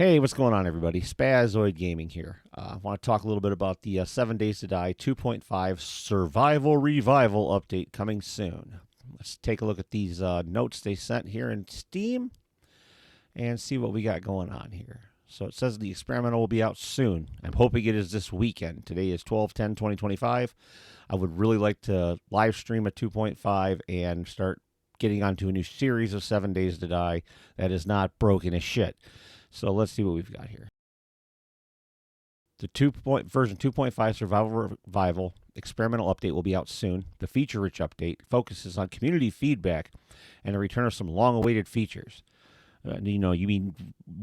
Hey, what's going on, everybody? Spazoid Gaming here. I want to talk a little bit about the 7 Days to Die 2.5 Survival Revival update coming soon. Let's take a look at these notes they sent here in Steam and see what we got going on here. So it says the experimental will be out soon. I'm hoping it is this weekend. Today is 12/10/2025. I would really like to live stream a 2.5 and start getting onto a new series of 7 Days to Die that is not broken as shit. So let's see what we've got here. The version 2.5 Survival Revival experimental update will be out soon. The feature-rich update focuses on community feedback and the return of some long-awaited features. You mean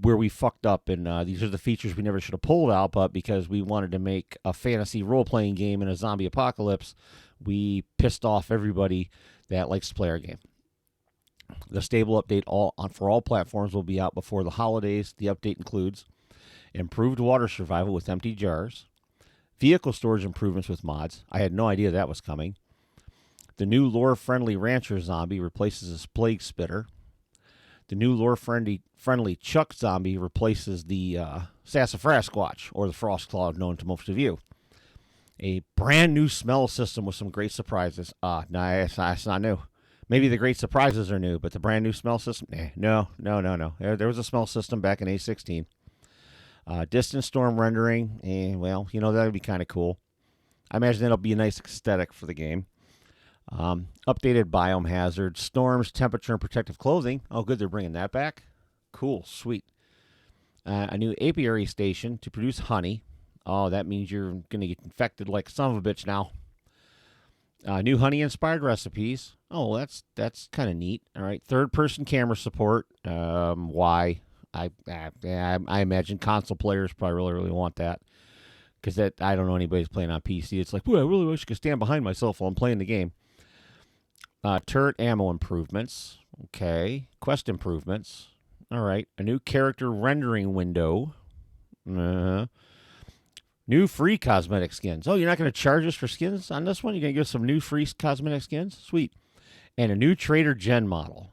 where we fucked up, and these are the features we never should have pulled out, but because we wanted to make a fantasy role-playing game in a zombie apocalypse, we pissed off everybody that likes to play our game. The stable update for all platforms will be out before the holidays. The update includes improved water survival with empty jars, vehicle storage improvements with mods. I had no idea that was coming. The new lore-friendly rancher zombie replaces his plague spitter. The new lore-friendly Chuck zombie replaces the Sassafras or the Frost Claw known to most of you. A brand new smell system with some great surprises. Nice, that's not new. Maybe the great surprises are new, but the brand new smell system? No. There was a smell system back in A16. Distance storm rendering, that would be kind of cool. I imagine that'll be a nice aesthetic for the game. Updated biome hazards, storms, temperature, and protective clothing. Oh, good, they're bringing that back. Cool, sweet. A new apiary station to produce honey. Oh, that means you're going to get infected like a son of a bitch now. New honey-inspired recipes. Oh, that's kind of neat. All right, third-person camera support. Why? I imagine console players probably really want that, because I don't know anybody's playing on PC. It's like, boy, I really wish I could stand behind myself while I'm playing the game. Turret ammo improvements. Okay, quest improvements. All right, a new character rendering window. New free cosmetic skins. Oh, you're not going to charge us for skins on this one? You're going to give us some new free cosmetic skins? Sweet. And a new trader gen model.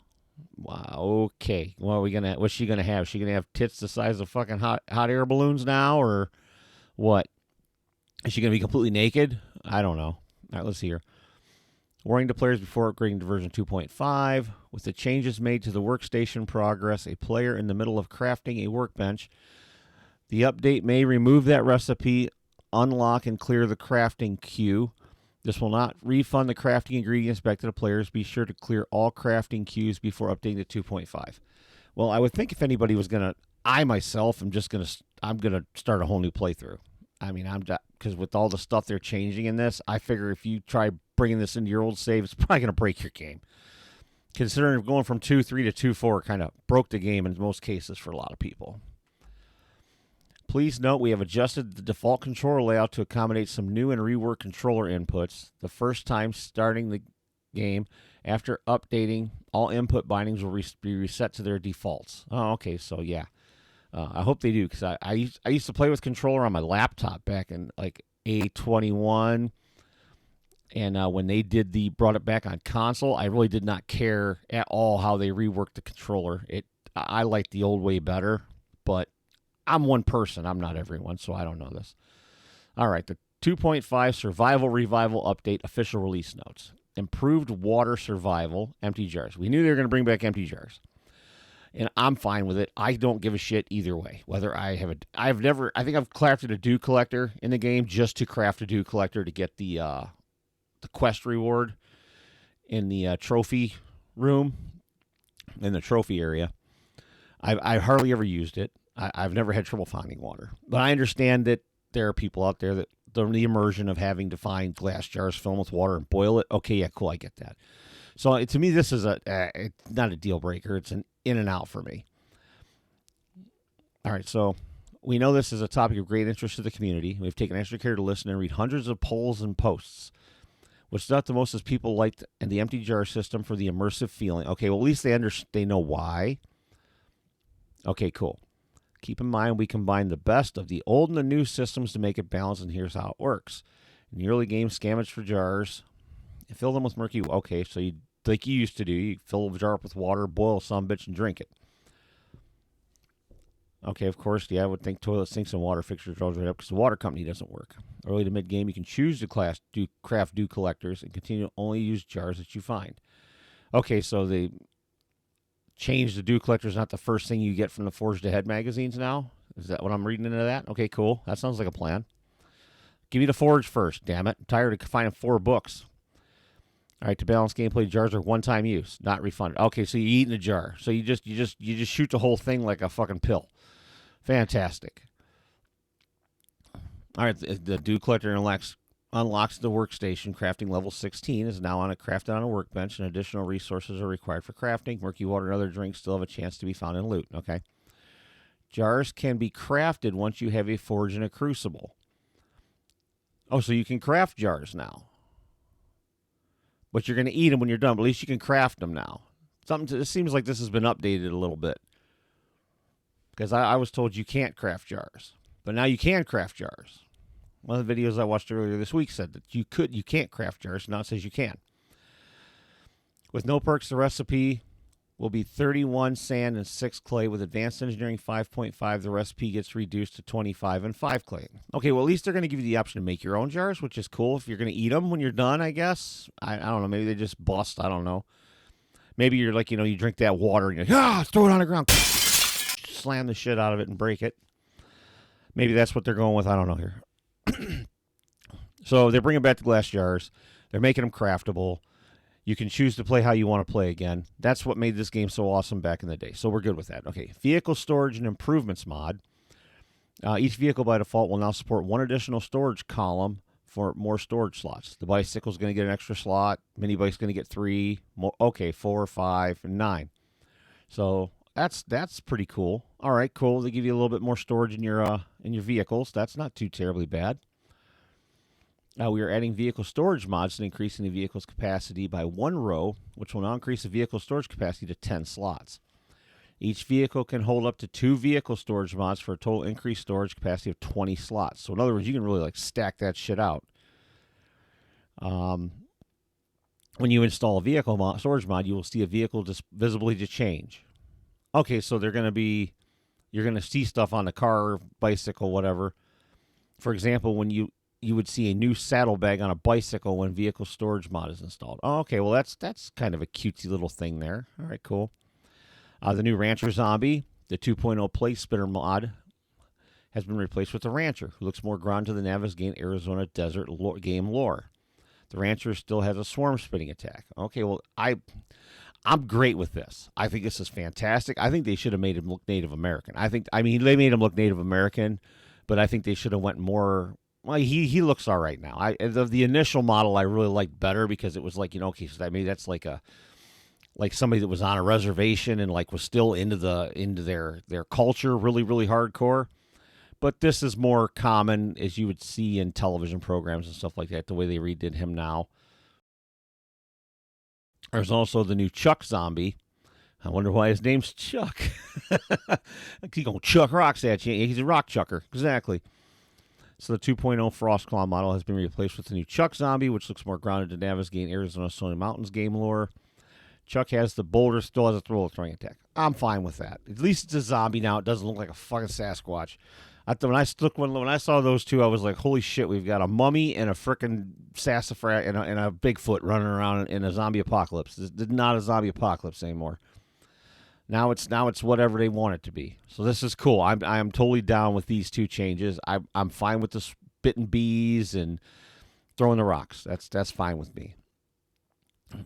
Wow, okay. What's she going to have? Is she going to have tits the size of fucking hot air balloons now, or what? Is she going to be completely naked? I don't know. All right, let's see here. Warning to players before upgrading to version 2.5. With the changes made to the workstation progress, a player in the middle of crafting a workbench, the update may remove that recipe, unlock and clear the crafting queue. This will not refund the crafting ingredients back to the players. Be sure to clear all crafting queues before updating to 2.5. Well, I would think if anybody was going to, I'm going to start a whole new playthrough. I mean, because with all the stuff they're changing in this, I figure if you try bringing this into your old save, it's probably going to break your game. Considering going from 2.3 to 2.4 kind of broke the game in most cases for a lot of people. Please note we have adjusted the default controller layout to accommodate some new and reworked controller inputs. The first time starting the game, after updating, all input bindings will be reset to their defaults. Oh, okay, so yeah. I hope they do, because I used to play with controller on my laptop back in like A21. And when they brought it back on console, I really did not care at all how they reworked the controller. I liked the old way better, but I'm one person. I'm not everyone, so I don't know this. All right, the 2.5 Survival Revival Update official release notes. Improved water survival, empty jars. We knew they were going to bring back empty jars. And I'm fine with it. I don't give a shit either way. Whether I think I've crafted a dew collector in the game just to craft a dew collector to get the quest reward in the trophy room, in the trophy area. I hardly ever used it. I've never had trouble finding water. But I understand that there are people out there that the immersion of having to find glass jars filled with water and boil it. Okay, yeah, cool, I get that. So to me, this is it's not a deal breaker. It's an in and out for me. All right, so we know this is a topic of great interest to the community. We've taken extra care to listen and read hundreds of polls and posts. What stood out the most is people liked and the empty jar system for the immersive feeling. Okay, well, at least they know why. Okay, cool. Keep in mind, we combine the best of the old and the new systems to make it balanced, and here's how it works. In the early game, scavenge for jars. Fill them with murky. Okay, so like you used to do, you fill a jar up with water, boil some bitch, and drink it. Okay, of course, yeah, I would think toilet sinks and water fixtures draws right up because the water company doesn't work. Early to mid game, you can choose to craft dew collectors and continue to only use jars that you find. Okay, so they changed the dew collectors, not the first thing you get from the Forged Ahead magazines now? Is that what I'm reading into that? Okay, cool. That sounds like a plan. Give me the Forge first, damn it. I'm tired of finding 4 books. All right, to balance gameplay, jars are one-time use, not refunded. Okay, so you eat in a jar. So you just shoot the whole thing like a fucking pill. Fantastic. All right, the dew collector unlocks the workstation. Crafting level 16 is now crafted on a workbench, and additional resources are required for crafting. Murky water and other drinks still have a chance to be found in loot. Okay. Jars can be crafted once you have a forge and a crucible. Oh, so you can craft jars now. But you're going to eat them when you're done. But at least you can craft them now. It seems like this has been updated a little bit. Because I was told you can't craft jars. But now you can craft jars. One of the videos I watched earlier this week said that you can't craft jars. Now it says you can. With no perks, the recipe will be 31 sand and 6 clay. With advanced engineering 5.5, the recipe gets reduced to 25 and 5 clay. Okay, well, at least they're going to give you the option to make your own jars, which is cool if you're going to eat them when you're done, I guess. I don't know. Maybe they just bust. I don't know. Maybe you're like, you drink that water and you're like, throw it on the ground. Slam the shit out of it and break it. Maybe that's what they're going with. I don't know here. So they're bringing back the glass jars. They're making them craftable. You can choose to play how you want to play again. That's what made this game so awesome back in the day. So we're good with that. Okay, vehicle storage and improvements mod. Each vehicle by default will now support 1 additional storage column for more storage slots. The bicycle is going to get an extra slot. Mini bike's going to get 3. 4, 5, and 9. So that's pretty cool. All right, cool. They give you a little bit more storage in your vehicles. That's not too terribly bad. We are adding vehicle storage mods and increasing the vehicle's capacity by 1 row, which will now increase the vehicle storage capacity to 10 slots. Each vehicle can hold up to 2 vehicle storage mods for a total increased storage capacity of 20 slots. So in other words, you can really stack that shit out. When you install a vehicle storage mod, you will see a vehicle just visibly to change. Okay, so you're going to see stuff on the car, bicycle, whatever. For example, when you would see a new saddlebag on a bicycle when vehicle storage mod is installed. Oh, okay, well, that's kind of a cutesy little thing there. All right, cool. The new Rancher Zombie, the 2.0 Plate Spinner mod, has been replaced with the Rancher, who looks more grounded to the Navezgane Arizona desert game lore. The Rancher still has a swarm spinning attack. Okay, well, I'm great with this. I think this is fantastic. I think they should have made him look Native American. They made him look Native American, but I think they should have went more. Well, he looks all right now. The initial model I really liked better because it was like, okay, so maybe that's like somebody that was on a reservation and was still into their culture, really, really hardcore. But this is more common, as you would see in television programs and stuff like that, the way they redid him now. There's also the new Chuck Zombie. I wonder why his name's Chuck. He's going to chuck rocks at you. He's a rock chucker. Exactly. So the 2.0 Frostclaw model has been replaced with the new Chuck Zombie, which looks more grounded to Navezgane Arizona Stony Mountains game lore. Chuck has the boulder, still has a throwing attack. I'm fine with that. At least it's a zombie now. It doesn't look like a fucking Sasquatch. When I saw those two, I was like, holy shit, we've got a mummy and a frickin' sassafras and a Bigfoot running around in a zombie apocalypse. This is not a zombie apocalypse anymore. Now it's whatever they want it to be. So this is cool. I am totally down with these 2 changes. I'm fine with the spitting bees and throwing the rocks. That's fine with me.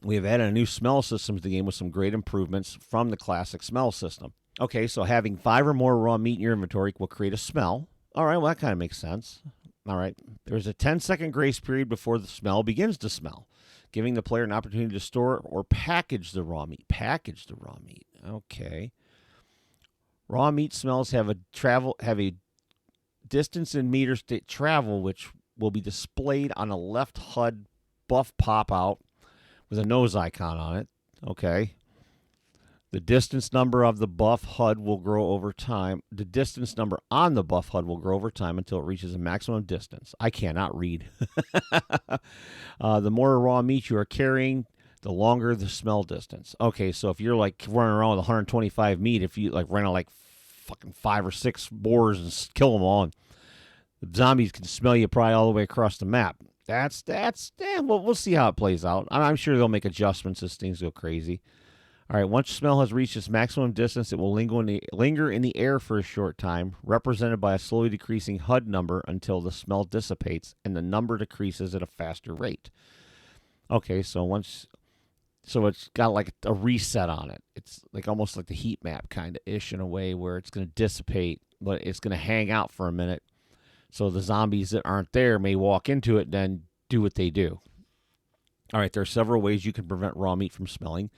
We have added a new smell system to the game with some great improvements from the classic smell system. Okay, so having 5 or more raw meat in your inventory will create a smell. All right, well, that kind of makes sense. All right, there's a 10-second grace period before the smell begins to smell, giving the player an opportunity to store or package the raw meat. Package the raw meat. Okay. Raw meat smells have a distance in meters to travel, which will be displayed on a left HUD buff pop-out with a nose icon on it. Okay. The distance number of the buff HUD will grow over time. The distance number on the buff HUD will grow over time until it reaches a maximum distance. I cannot read. The more raw meat you are carrying, the longer the smell distance. Okay, so if you're running around with 125 meat, if you run fucking 5 or 6 boars and kill them all. And the zombies can smell you probably all the way across the map. Well, we'll see how it plays out. I'm sure they'll make adjustments as things go crazy. All right, once smell has reached its maximum distance, it will linger in the air for a short time, represented by a slowly decreasing HUD number until the smell dissipates and the number decreases at a faster rate. Okay, so it's got like a reset on it. It's like almost like the heat map kind of ish in a way where it's going to dissipate, but it's going to hang out for a minute. So the zombies that aren't there may walk into it and then do what they do. All right, there are several ways you can prevent raw meat from smelling,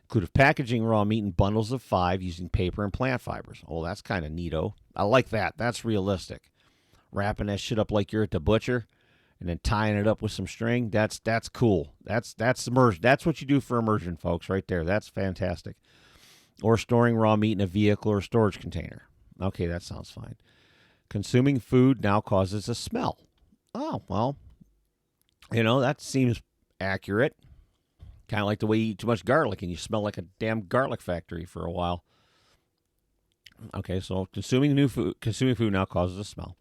including packaging raw meat in bundles of 5 using paper and plant fibers. Oh, that's kind of neato. I like that. That's realistic. Wrapping that shit up like you're at the butcher and then tying it up with some string, that's cool. That's immersion. That's what you do for immersion, folks, right there. That's fantastic. Or storing raw meat in a vehicle or storage container. Okay, that sounds fine. Consuming food now causes a smell. Oh, well, that seems accurate. Kind of like the way you eat too much garlic and you smell like a damn garlic factory for a while. Okay, so consuming food now causes a smell.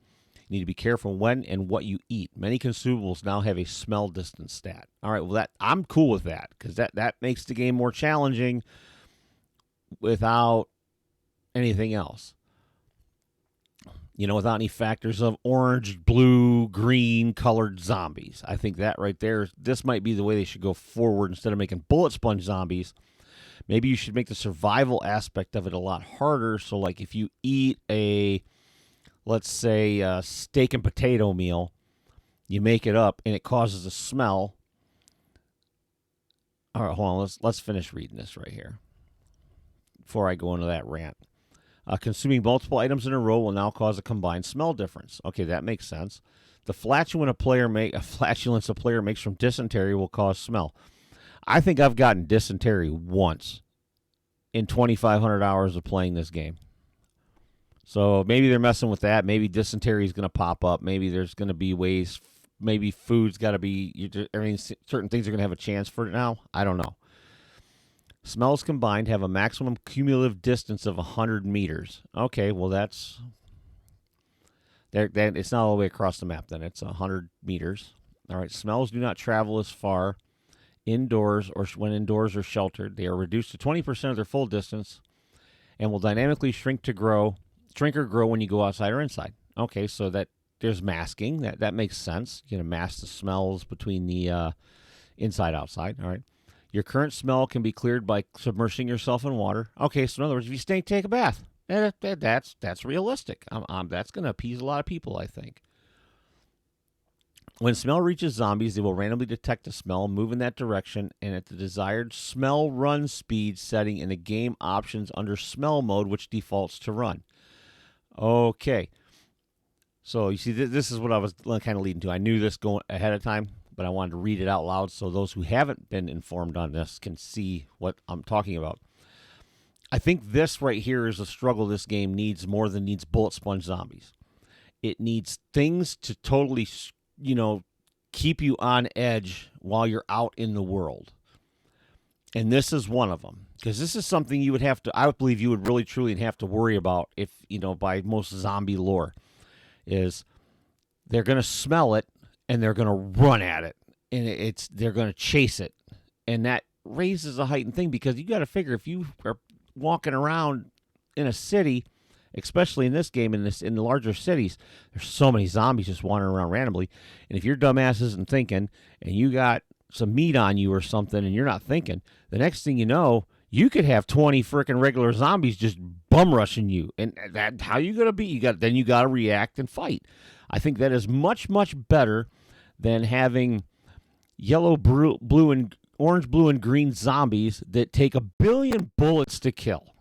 You need to be careful when and what you eat. Many consumables now have a smell distance stat. All right, well, I'm cool with that because that makes the game more challenging without anything else. Without any factors of orange, blue, green colored zombies. I think that right there, this might be the way they should go forward instead of making bullet sponge zombies. Maybe you should make the survival aspect of it a lot harder. So, like, if you eat let's say, a steak and potato meal, you make it up and it causes a smell. All right, hold on. Let's finish reading this right here before I go into that rant. Consuming multiple items in a row will now cause a combined smell difference. Okay, that makes sense. The flatulence a player makes from dysentery will cause smell. I think I've gotten dysentery once in 2,500 hours of playing this game. So maybe they're messing with that. Maybe dysentery is going to pop up. Maybe there's going to be ways. Maybe food's got to be. Certain things are going to have a chance for it now. I don't know. Smells combined have a maximum cumulative distance of 100 meters. Okay, well it's not all the way across the map then. It's 100 meters. All right, smells do not travel as far indoors or when indoors or sheltered. They are reduced to 20% of their full distance and will dynamically shrink or grow when you go outside or inside. Okay, so that there's masking. That makes sense. You're going to mask the smells between the inside outside. All right. Your current smell can be cleared by submersing yourself in water. Okay, so in other words, if you take a bath, that's realistic. That's going to appease a lot of people, I think. When smell reaches zombies, they will randomly detect a smell, move in that direction, and at the desired smell run speed setting in the game options under smell mode, which defaults to run. Okay. So you see, this is what I was kind of leading to. I knew this going ahead of time, but I wanted to read it out loud so those who haven't been informed on this can see what I'm talking about. I think this right here is a struggle this game needs more than needs bullet sponge zombies. It needs things to totally, keep you on edge while you're out in the world. And this is one of them. Because this is something you would have to, I would believe you would really truly have to worry about if, by most zombie lore, is they're going to smell it and they're going to run at it, and they're going to chase it, and that raises a heightened thing because you got to figure if you are walking around in a city, especially in this game in the larger cities, there's so many zombies just wandering around randomly, and if your dumbass isn't thinking and you got some meat on you or something and you're not thinking, the next thing you know, you could have 20 freaking regular zombies just bum rushing you, and that how you gonna be? You got to react and fight. I think that is much, much better than having yellow, blue, and orange, blue, and green zombies that take 1 billion bullets to kill.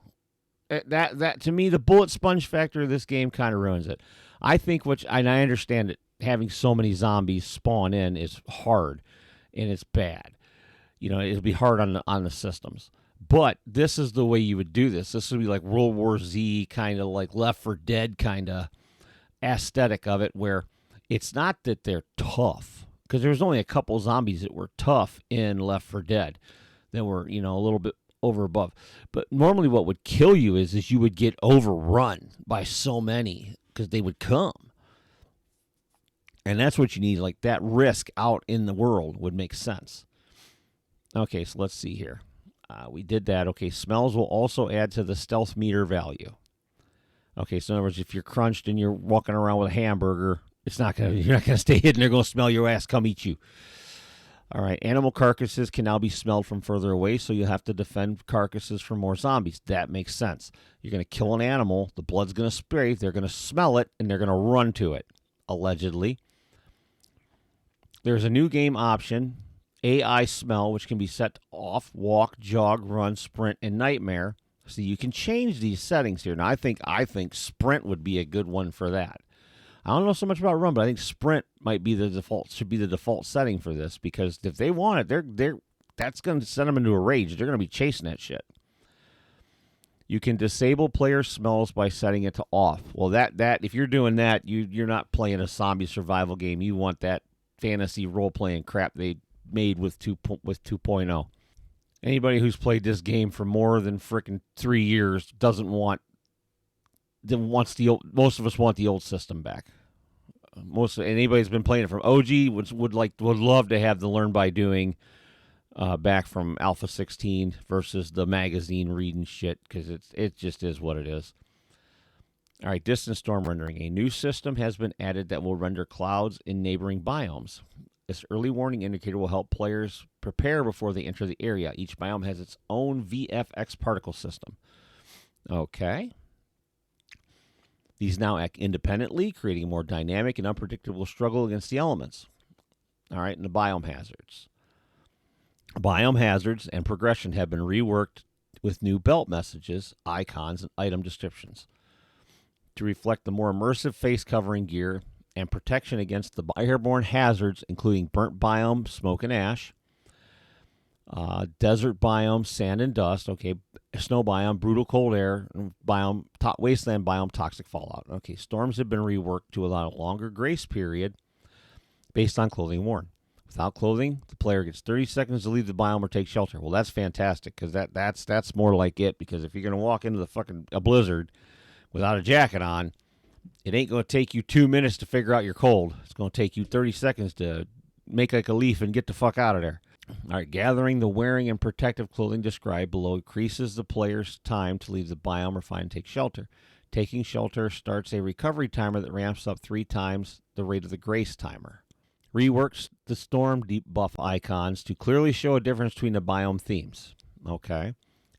That to me, the bullet sponge factor of this game kind of ruins it. I think, and I understand that having so many zombies spawn in is hard, and it's bad. It'll be hard on the systems. But this is the way you would do this. This would be like World War Z, kind of like Left 4 Dead kind of aesthetic of it, where it's not that they're tough, because there was only a couple zombies that were tough in Left 4 Dead that were, a little bit over above. But normally what would kill you is you would get overrun by so many because they would come. And that's what you need. Like that risk out in the world would make sense. Okay, so let's see here. We did that. Okay, smells will also add to the stealth meter value. Okay, so in other words, if you're crunched and you're walking around with a hamburger, you're not gonna stay hidden. They're gonna smell your ass, come eat you. All right, animal carcasses can now be smelled from further away, so you'll have to defend carcasses from more zombies. That makes sense. You're gonna kill an animal, the blood's gonna spray, they're gonna smell it, and they're gonna run to it, allegedly. There's a new game option, AI smell, which can be set to off, walk, jog, run, sprint, and nightmare. So you can change these settings here. Now, I think sprint would be a good one for that. I don't know so much about run, but I think sprint might be the default. Should be the default setting for this because if they want it, that's going to send them into a rage. They're going to be chasing that shit. You can disable player smells by setting it to off. Well, that if you're doing that, you're not playing a zombie survival game. You want that fantasy role playing crap they made with 2.0. Anybody who's played this game for more than frickin' 3 years most of us want the old system back. Anybody who's been playing it from OG would love to have the learn by doing back from Alpha 16 versus the magazine reading shit because it just is what it is. All right, distant storm rendering. A new system has been added that will render clouds in neighboring biomes. This early warning indicator will help players prepare before they enter the area. Each biome has its own VFX particle system. Okay. These now act independently, creating a more dynamic and unpredictable struggle against the elements. All right, and the biome hazards. Biome hazards and progression have been reworked with new belt messages, icons, and item descriptions to reflect the more immersive face covering gear and protection against the airborne hazards, including burnt biome, smoke and ash, desert biome, sand and dust, okay, snow biome, brutal cold air, biome, wasteland biome, toxic fallout. Okay, storms have been reworked to allow a longer grace period based on clothing worn. Without clothing, the player gets 30 seconds to leave the biome or take shelter. Well, that's fantastic because that's more like it. Because if you're going to walk into a blizzard without a jacket on, it ain't going to take you 2 minutes to figure out you're cold. It's going to take you 30 seconds to make like a leaf and get the fuck out of there. All right, gathering the wearing and protective clothing described below increases the player's time to leave the biome or find and take shelter. Taking shelter starts a recovery timer that ramps up 3 times the rate of the grace timer. Reworks the storm debuff icons to clearly show a difference between the biome themes. Okay.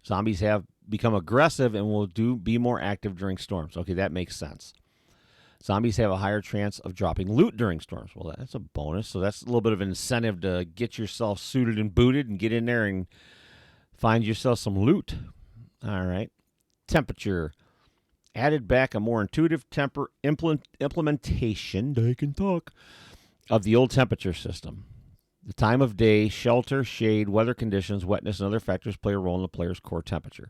Zombies have become aggressive and will be more active during storms. Okay, that makes sense. Zombies have a higher chance of dropping loot during storms. Well, that's a bonus. So that's a little bit of an incentive to get yourself suited and booted and get in there and find yourself some loot. All right. Temperature. Added back a more intuitive implementation, I can talk, of the old temperature system. The time of day, shelter, shade, weather conditions, wetness, and other factors play a role in the player's core temperature.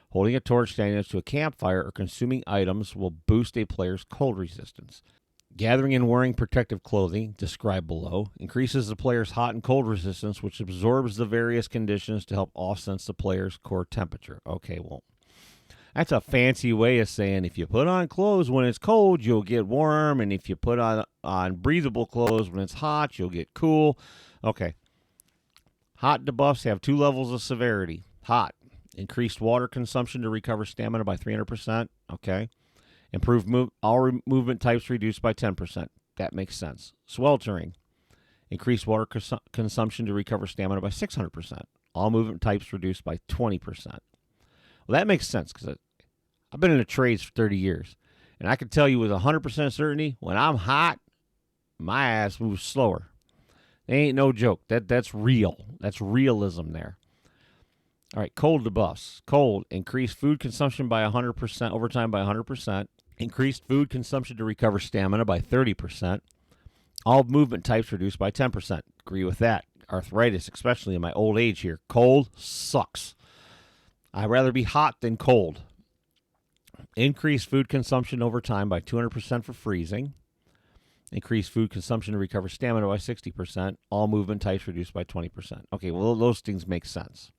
Holding a torch standing next to a campfire or consuming items will boost a player's cold resistance. Gathering and wearing protective clothing, described below, increases the player's hot and cold resistance, which absorbs the various conditions to help offset the player's core temperature. Okay, well, that's a fancy way of saying if you put on clothes when it's cold, you'll get warm, and if you put on breathable clothes when it's hot, you'll get cool. Okay. Hot debuffs have 2 levels of severity. Hot. Increased water consumption to recover stamina by 300%. Okay. Improved all movement types reduced by 10%. That makes sense. Sweltering. Increased water consumption to recover stamina by 600%. All movement types reduced by 20%. Well, that makes sense because I've been in the trades for 30 years. And I can tell you with 100% certainty, when I'm hot, my ass moves slower. It ain't no joke. That's real. That's realism there. All right, cold debuffs. Cold, increased food consumption by 100%, over time by 100%. Increased food consumption to recover stamina by 30%. All movement types reduced by 10%. Agree with that. Arthritis, especially in my old age here. Cold sucks. I'd rather be hot than cold. Increased food consumption over time by 200% for freezing. Increased food consumption to recover stamina by 60%. All movement types reduced by 20%. Okay, well, those things make sense.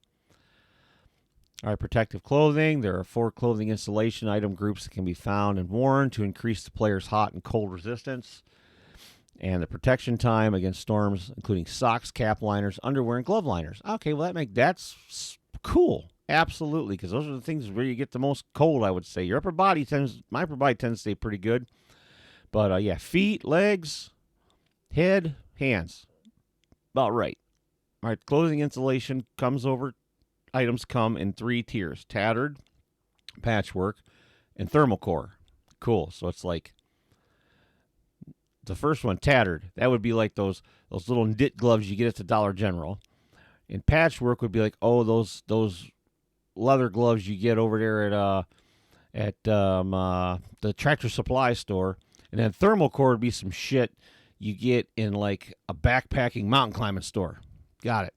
All right, protective clothing. There are 4 clothing installation item groups that can be found and worn to increase the player's hot and cold resistance and the protection time against storms, including socks, cap liners, underwear, and glove liners. Okay, well that's cool. Absolutely, because those are the things where you get the most cold, I would say. My upper body tends to stay pretty good. But yeah, feet, legs, head, hands. About right. All right, clothing insulation items come in 3 tiers: tattered, patchwork, and thermal core. Cool. So it's like the first one, tattered. That would be like those little knit gloves you get at the Dollar General. And patchwork would be like, those leather gloves you get over there at the Tractor Supply store. And then thermal core would be some shit you get in like a backpacking mountain climbing store. Got it.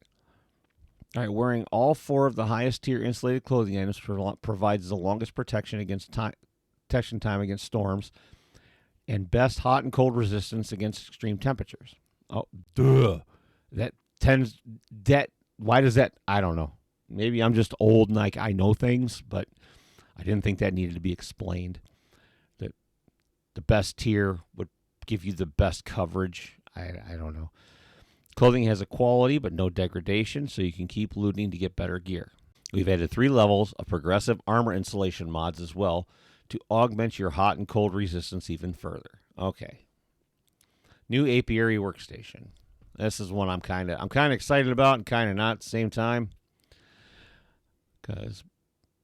All right, wearing all 4 of the highest tier insulated clothing items provides the longest protection time against storms and best hot and cold resistance against extreme temperatures. Oh, duh. Why does that? I don't know. Maybe I'm just old and I know things, but I didn't think that needed to be explained. That the best tier would give you the best coverage. I don't know. Clothing has a quality but no degradation, so you can keep looting to get better gear. We've added 3 levels of progressive armor insulation mods as well to augment your hot and cold resistance even further. Okay. New apiary workstation. This is one I'm kind of excited about and kind of not at the same time. Because,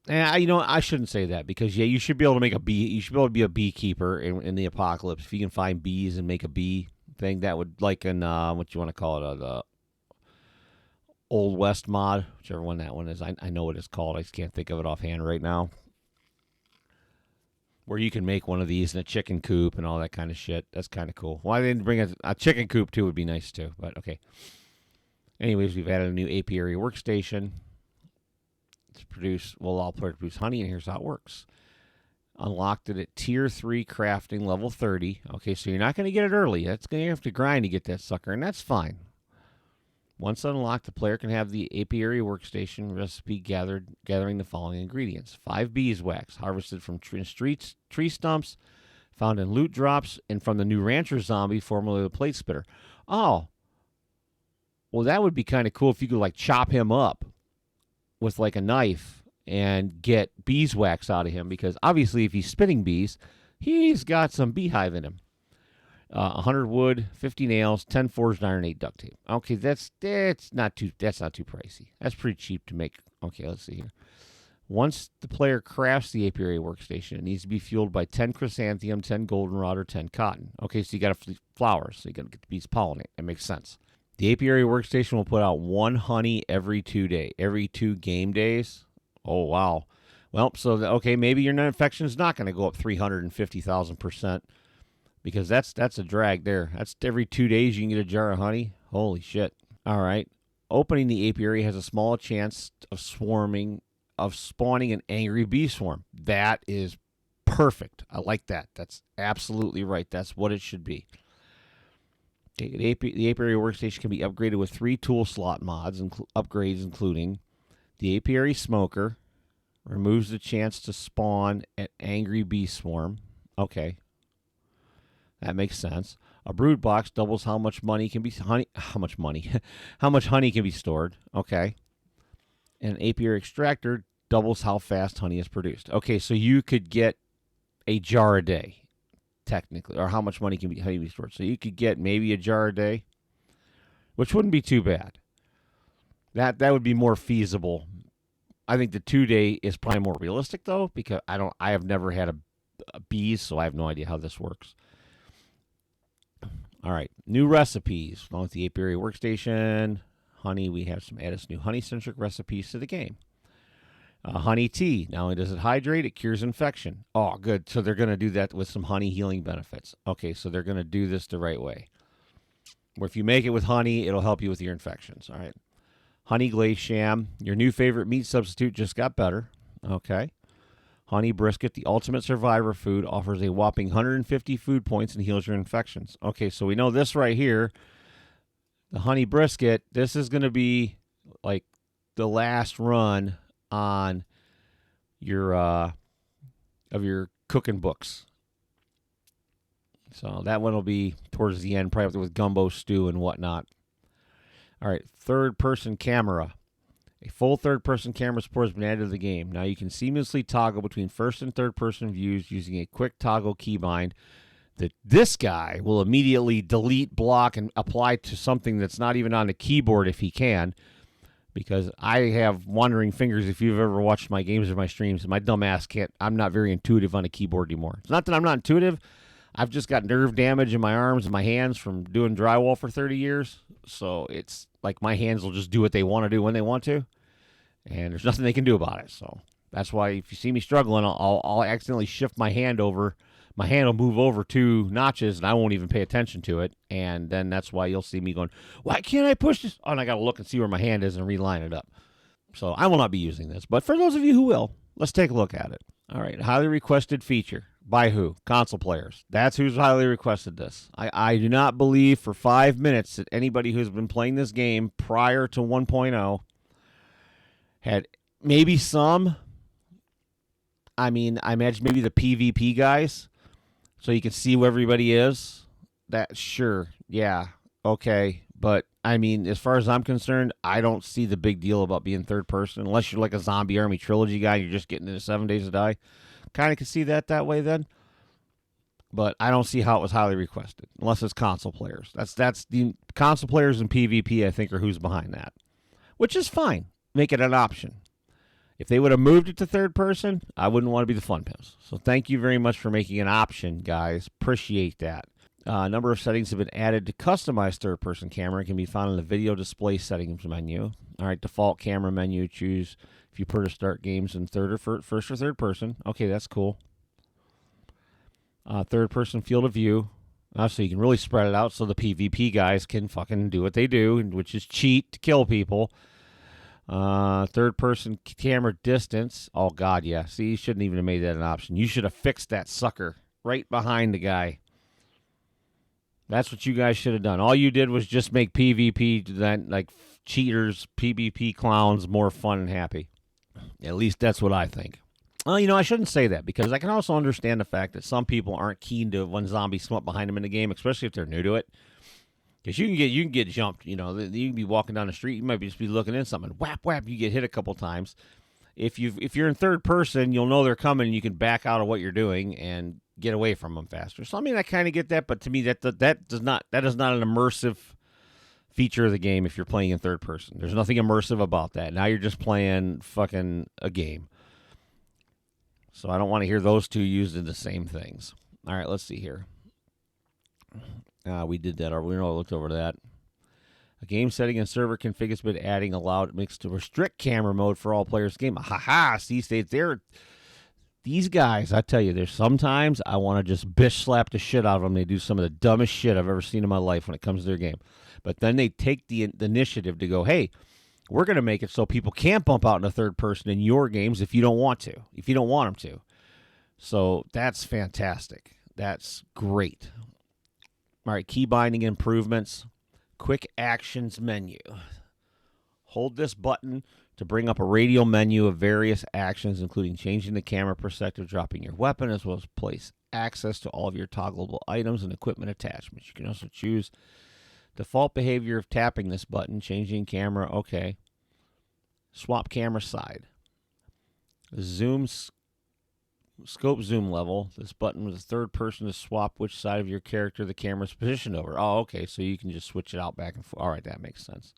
I shouldn't say that because you should be able to make a bee. You should be able to be a beekeeper in the apocalypse. If you can find bees and make a bee thing, that would like in what you want to call it, the Old West mod, whichever one that one is. I know what it's called. I just can't think of it offhand right now. Where you can make one of these in a chicken coop and all that kind of shit. That's kind of cool. Why they didn't bring a chicken coop too would be nice too, but okay. Anyways, we've added a new apiary workstation. I'll produce honey, and here's how it works. Unlocked it at Tier 3 crafting level 30. Okay, so you're not going to get it early. That's going to have to grind to get that sucker, and that's fine. Once unlocked, the player can have the apiary workstation recipe gathering the following ingredients: 5 beeswax harvested from tree stumps, found in loot drops, and from the new rancher zombie, formerly the plate spitter. Oh, well, that would be kind of cool if you could like chop him up with like a knife and get beeswax out of him, because obviously if he's spitting bees, he's got some beehive in him. 100 wood, 50 nails, 10 forged iron, 8 duct tape. Okay, that's not too pricey. That's pretty cheap to make. Okay, let's see here. Once the player crafts the apiary workstation, it needs to be fueled by 10 chrysanthemum, 10 goldenrod, or 10 cotton. Okay, so you got flowers, so you got to get the bees pollinate. That makes sense. The apiary workstation will put out 1 honey every 2 game days. Oh, wow. Well, so, maybe your net infection is not going to go up 350,000%, because that's a drag there. That's every 2 days you can get a jar of honey. Holy shit. All right. Opening the apiary has a small chance of spawning an angry bee swarm. That is perfect. I like that. That's absolutely right. That's what it should be. The apiary workstation can be upgraded with 3 tool slot mods and upgrades, including the apiary smoker, removes the chance to spawn an angry bee swarm. Okay, that makes sense. A brood box doubles how much honey can be stored. Okay, and an apiary extractor doubles how fast honey is produced. Okay, so you could get a jar a day, technically, or how much honey can be stored. So you could get maybe a jar a day, which wouldn't be too bad. That would be more feasible. I think the 2-day is probably more realistic though, because I have never had a bees, so I have no idea how this works. All right, new recipes along with the apiary workstation. Honey, we have added some new honey-centric recipes to the game. Honey tea. Not only does it hydrate, it cures infection. Oh, good. So they're going to do that with some honey healing benefits. Okay, so they're going to do this the right way. Where if you make it with honey, it'll help you with your infections. All right. Honey glaze sham. Your new favorite meat substitute just got better. Okay. Honey brisket, the ultimate survivor food, offers a whopping 150 food points and heals your infections. Okay, so we know this right here. The honey brisket, this is going to be like the last run on your cooking books. So that one will be towards the end, probably with gumbo stew and whatnot. All right, third-person camera. A full third-person camera support has been added to the game. Now you can seamlessly toggle between first and third-person views using a quick toggle keybind that this guy will immediately delete, block, and apply to something that's not even on the keyboard if he can, because I have wandering fingers if you've ever watched my games or my streams. My dumb ass can't, I'm not very intuitive on a keyboard anymore. It's not that I'm not intuitive. I've just got nerve damage in my arms and my hands from doing drywall for 30 years. So it's like my hands will just do what they want to do when they want to, and there's nothing they can do about it. So that's why if you see me struggling, I'll accidentally shift my hand over. My hand will move over 2 notches, and I won't even pay attention to it. And then that's why you'll see me going, why can't I push this? Oh, and I got to look and see where my hand is and reline it up. So I will not be using this. But for those of you who will, let's take a look at it. All right, highly requested feature. By who? Console players. That's who's highly requested this. I do not believe for 5 minutes that anybody who's been playing this game prior to 1.0 had maybe some. I mean, I imagine maybe the PvP guys, so you can see where everybody is. That, sure, yeah, okay. But, I mean, as far as I'm concerned, I don't see the big deal about being third person, unless you're like a Zombie Army Trilogy guy and you're just getting into 7 Days to Die. Kind of can see that way then. But I don't see how it was highly requested, unless it's console players. That's the console players and PvP, I think, are who's behind that, which is fine. Make it an option. If they would have moved it to third person, I wouldn't want to be the Fun Pimps. So thank you very much for making an option, guys. Appreciate that. A number of settings have been added to customize third-person camera. It can be found in the video display settings menu. All right, default camera menu. Choose if you prefer to start games in first or third person. Okay, that's cool. Third-person field of view. So you can really spread it out so the PvP guys can fucking do what they do, which is cheat to kill people. Third-person camera distance. Oh, God, yeah. See, you shouldn't even have made that an option. You should have fixed that sucker right behind the guy. That's what you guys should have done. All you did was just make PvP, then like cheaters, PvP clowns, more fun and happy. At least that's what I think. Well, I shouldn't say that, because I can also understand the fact that some people aren't keen to when zombies come up behind them in the game, especially if they're new to it. Because you can get jumped. You can be walking down the street, you might just be looking in something, whap whap, you get hit a couple times. If you're in third person, you'll know they're coming, and you can back out of what you're doing and get away from them faster. So I mean, I kind of get that, but to me, that is not an immersive feature of the game. If you're playing in third person, there's nothing immersive about that. Now you're just playing fucking a game. So I don't want to hear those two used in the same things. All right, let's see here. We did that. We looked over that. A game setting and server config has been adding allowed mix to restrict camera mode for all players in the game. Ha! See, these guys, I tell you, there's sometimes I want to just bish slap the shit out of them. They do some of the dumbest shit I've ever seen in my life when it comes to their game. But then they take the initiative to go, hey, we're going to make it so people can't bump out in a third person in your games if you don't want them to. So that's fantastic. That's great. All right, key binding improvements. Quick actions menu. Hold this button to bring up a radial menu of various actions, including changing the camera perspective, dropping your weapon, as well as place access to all of your toggleable items and equipment attachments. You can also choose default behavior of tapping this button, changing camera, okay. Swap camera side. Scope zoom level. This button was the third person to swap which side of your character the camera is positioned over. Oh, okay, so you can just switch it out back and forth. All right, that makes sense.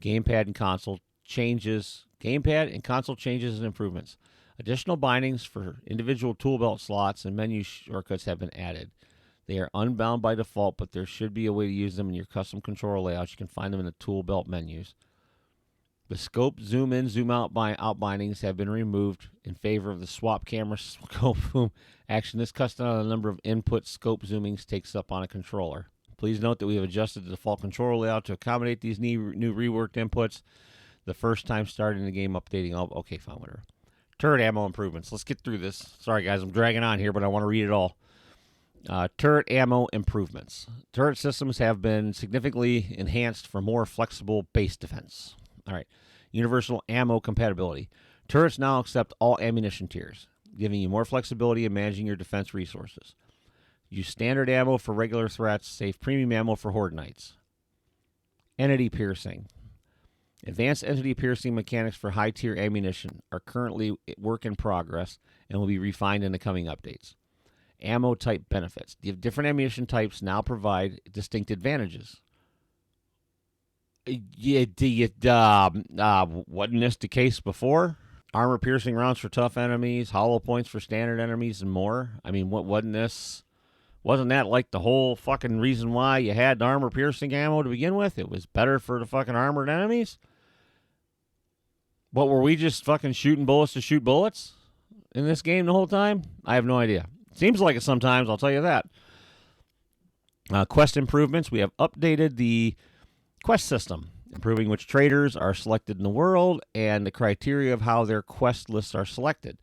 Gamepad and console changes. Gamepad and console changes and improvements. Additional bindings for individual tool belt slots and menu shortcuts have been added. They are unbound by default, but there should be a way to use them in your custom controller layouts. You can find them in the tool belt menus. The scope zoom in, zoom out bindings have been removed in favor of the swap camera scope zoom action. This cuts down on the number of input scope zoomings takes up on a controller. Please note that we have adjusted the default controller layout to accommodate these new reworked inputs. The first time starting the game updating. Okay, fine, whatever. Turret ammo improvements. Let's get through this. Sorry, guys, I'm dragging on here, but I want to read it all. Turret ammo improvements. Turret systems have been significantly enhanced for more flexible base defense. All right. Universal ammo compatibility. Turrets now accept all ammunition tiers, giving you more flexibility in managing your defense resources. Use standard ammo for regular threats, save premium ammo for Horde Knights. Entity piercing. Advanced entity piercing mechanics for high-tier ammunition are currently work in progress and will be refined in the coming updates. Ammo type benefits. The different ammunition types now provide distinct advantages. Wasn't this the case before? Armor-piercing rounds for tough enemies, hollow points for standard enemies, and more. I mean, wasn't that like the whole fucking reason why you had armor-piercing ammo to begin with? It was better for the fucking armored enemies? What, were we just fucking shooting bullets to shoot bullets in this game the whole time? I have no idea. Seems like it sometimes, I'll tell you that. Quest improvements. We have updated the quest system, improving which traders are selected in the world and the criteria of how their quest lists are selected.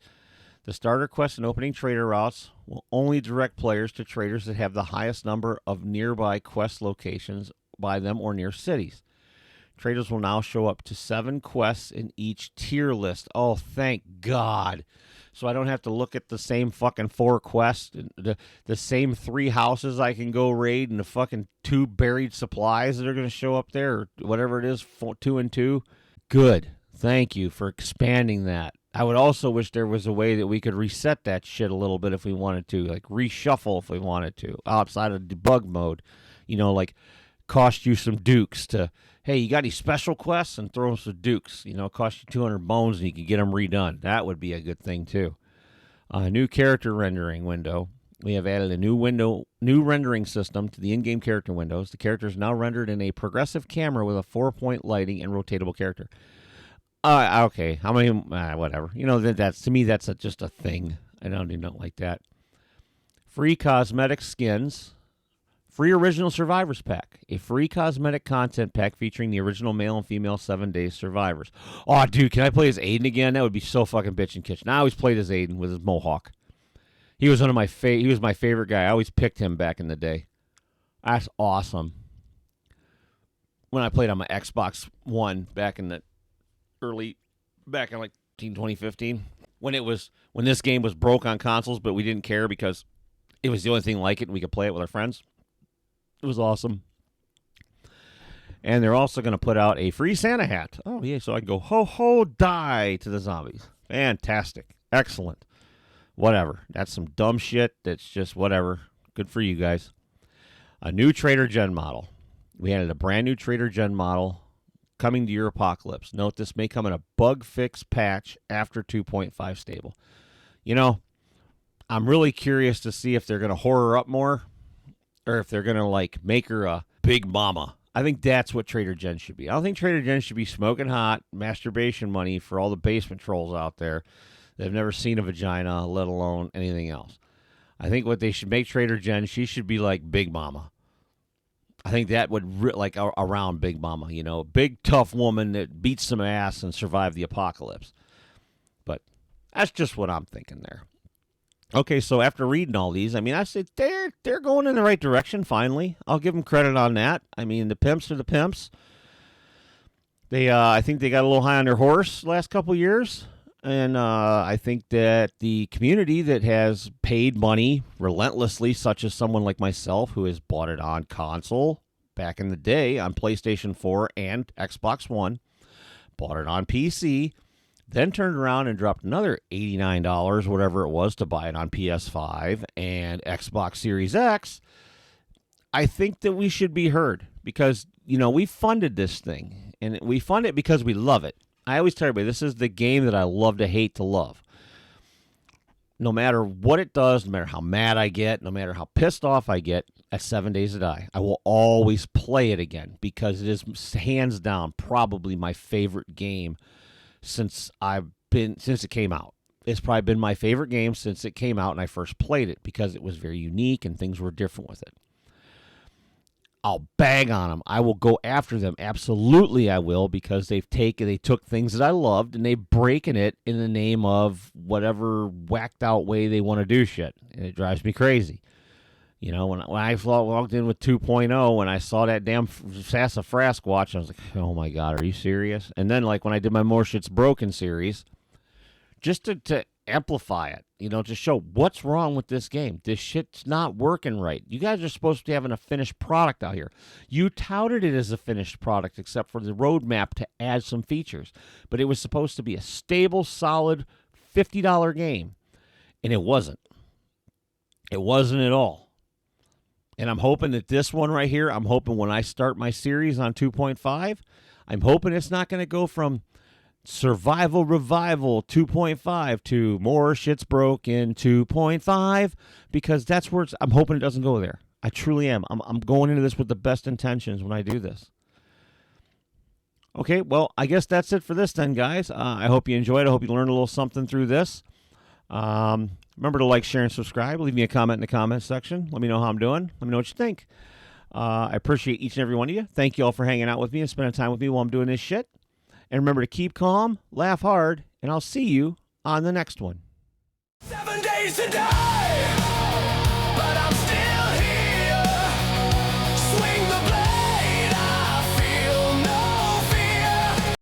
The starter quest and opening trader routes will only direct players to traders that have the highest number of nearby quest locations by them or near cities. Traders will now show up to 7 quests in each tier list. Oh, thank God. So I don't have to look at the same fucking 4 quests, the same 3 houses I can go raid, and the fucking 2 buried supplies that are going to show up there, or whatever it is, 2 and 2. Good. Thank you for expanding that. I would also wish there was a way that we could reset that shit a little bit if we wanted to, like reshuffle if we wanted to, outside of debug mode. You know, like cost you some dukes to, hey, you got any special quests? And throw them some dukes. You know, cost you 200 bones and you can get them redone. That would be a good thing, too. A new character rendering window. We have added a new rendering system to the in-game character windows. The character is now rendered in a progressive camera with a 4-point lighting and rotatable character. Okay, how many? Whatever. You know, that's to me, that's just a thing. I don't like that. Free cosmetic skins. Free original survivors pack. A free cosmetic content pack featuring the original male and female 7 Days survivors. Oh, dude, can I play as Aiden again? That would be so fucking bitchin' kitchen. I always played as Aiden with his mohawk. He was my favorite guy. I always picked him back in the day. That's awesome. When I played on my Xbox One back in like 2015, when this game was broke on consoles, but we didn't care because it was the only thing like it and we could play it with our friends. It was awesome. And they're also going to put out a free Santa hat. Oh, yeah, so I can go ho-ho die to the zombies. Fantastic. Excellent. Whatever. That's some dumb shit. That's just whatever. Good for you guys. A new Trader Gen model. We added a brand new Trader Gen model coming to your apocalypse. Note this may come in a bug fix patch after 2.5 stable. You know, I'm really curious to see if they're going to horror up more or if they're going to like make her a big mama. I think that's what Trader Gen should be. I don't think Trader Gen should be smoking hot masturbation money for all the basement trolls out there that have never seen a vagina, let alone anything else. I think what they should make Trader Gen, she should be like Big Mama. I think that would, like, around Big Mama, you know, big, tough woman that beats some ass and survived the apocalypse. But that's just what I'm thinking there. Okay, so after reading all these, I mean, I said they're going in the right direction, finally. I'll give them credit on that. I mean, the pimps are the pimps. They, I think they got a little high on their horse last couple years. And I think that the community that has paid money relentlessly, such as someone like myself who has bought it on console back in the day on PlayStation 4 and Xbox One, bought it on PC, then turned around and dropped another $89, whatever it was, to buy it on PS5 and Xbox Series X, I think that we should be heard because, you know, we funded this thing, and we fund it because we love it. I always tell everybody, this is the game that I love to hate to love. No matter what it does, no matter how mad I get, no matter how pissed off I get at 7 Days to Die, I will always play it again because it is hands down probably my favorite game since it came out. It's probably been my favorite game since it came out and I first played it because it was very unique and things were different with it. I'll bag on them. I will go after them. Absolutely, I will, because they took things that I loved and they breaking it in the name of whatever whacked out way they want to do shit, and it drives me crazy. You know, when I walked in with 2.0 and I saw that damn Sassafras watch, I was like, oh my God, are you serious? And then, like, when I did my More Shit's Broken series, just to amplify it, to show what's wrong with this game. This shit's not working right. You guys are supposed to be having a finished product out here. You touted it as a finished product, except for the roadmap to add some features. But it was supposed to be a stable, solid $50 game, and it wasn't. It wasn't at all. And I'm hoping that this one right here, I'm hoping when I start my series on 2.5, I'm hoping it's not going to go from Survival Revival 2.5 to More Shit's Broken 2.5, because that's where I'm hoping it doesn't go there. I truly am. I'm going into this with the best intentions when I do this. Okay, well, I guess that's it for this then, guys. I hope you enjoyed. I hope you learned a little something through this. Remember to like, share, and subscribe. Leave me a comment in the comments section. Let me know how I'm doing. Let me know what you think. I appreciate each and every one of you. Thank you all for hanging out with me and spending time with me while I'm doing this shit. And remember to keep calm, laugh hard, and I'll see you on the next one. 7 days to die!